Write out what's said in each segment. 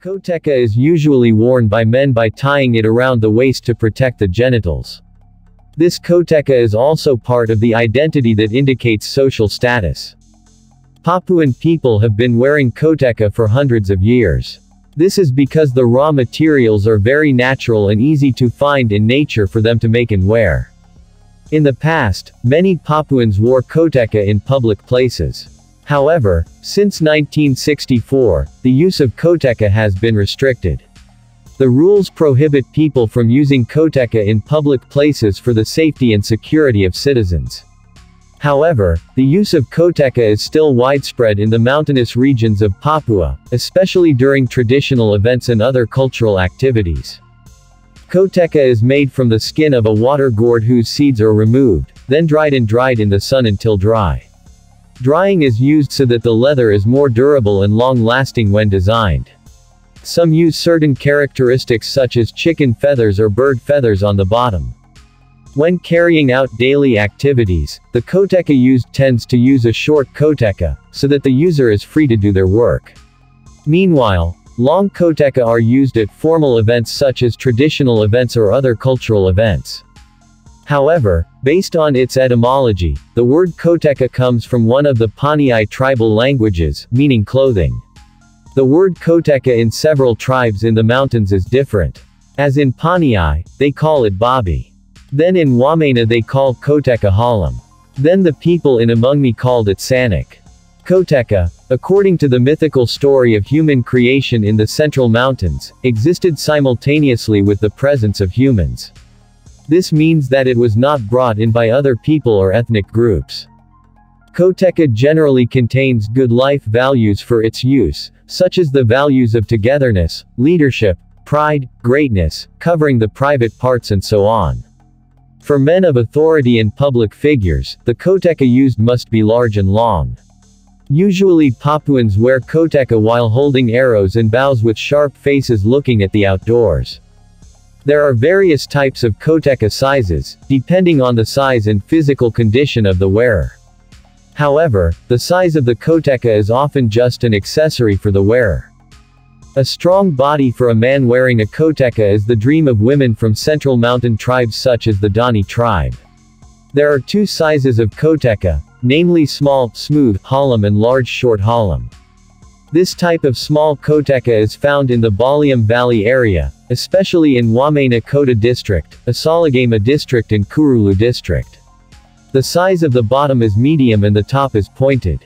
Koteka is usually worn by men by tying it around the waist to protect the genitals. This koteka is also part of the identity that indicates social status. Papuan people have been wearing koteka for hundreds of years. This is because the raw materials are very natural and easy to find in nature for them to make and wear. In the past, many Papuans wore koteka in public places. However, since 1964, the use of koteka has been restricted. The rules prohibit people from using koteka in public places for the safety and security of citizens. However, the use of koteka is still widespread in the mountainous regions of Papua, especially during traditional events and other cultural activities. Koteka is made from the skin of a water gourd whose seeds are removed, then dried in the sun until dry. Drying is used so that the leather is more durable and long-lasting when designed. Some use certain characteristics such as chicken feathers or bird feathers on the bottom. When carrying out daily activities, the koteka used tends to use a short koteka, so that the user is free to do their work. Meanwhile, long koteka are used at formal events such as traditional events or other cultural events. However, based on its etymology, the word koteka comes from one of the Paniai tribal languages, meaning clothing. The word koteka in several tribes in the mountains is different. As in Paniai, they call it babi. Then in Wamena they call koteka halam. Then the people in Amungme called it sanik. Koteka, according to the mythical story of human creation in the Central Mountains, existed simultaneously with the presence of humans. This means that it was not brought in by other people or ethnic groups. Koteka generally contains good life values for its use, such as the values of togetherness, leadership, pride, greatness, covering the private parts and so on. For men of authority and public figures, the koteka used must be large and long. Usually Papuans wear koteka while holding arrows and bows with sharp faces looking at the outdoors. There are various types of koteka sizes, depending on the size and physical condition of the wearer. However, the size of the koteka is often just an accessory for the wearer. A strong body for a man wearing a koteka is the dream of women from central mountain tribes such as the Dani tribe. There are two sizes of koteka, namely small, smooth, halam and large short halam. This type of small koteka is found in the Baliam Valley area, especially in Wamena Kota district, Asalagama district and Kurulu district. The size of the bottom is medium and the top is pointed.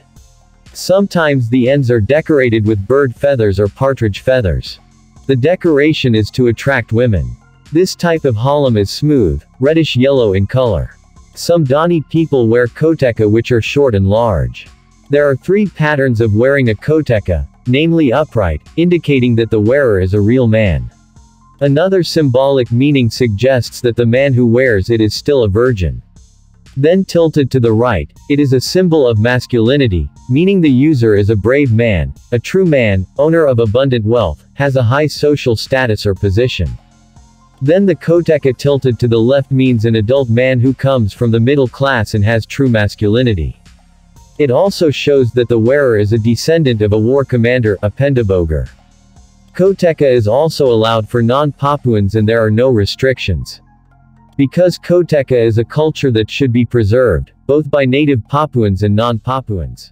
Sometimes the ends are decorated with bird feathers or partridge feathers. The decoration is to attract women. This type of halam is smooth, reddish-yellow in color. Some Dani people wear koteka which are short and large. There are three patterns of wearing a koteka, namely upright, indicating that the wearer is a real man. Another symbolic meaning suggests that the man who wears it is still a virgin. Then tilted to the right, it is a symbol of masculinity, meaning the user is a brave man, a true man, owner of abundant wealth, has a high social status or position. Then the koteka tilted to the left means an adult man who comes from the middle class and has true masculinity. It also shows that the wearer is a descendant of a war commander, a pendaboger. Koteka is also allowed for non-Papuans and there are no restrictions. Because koteka is a culture that should be preserved, both by native Papuans and non-Papuans.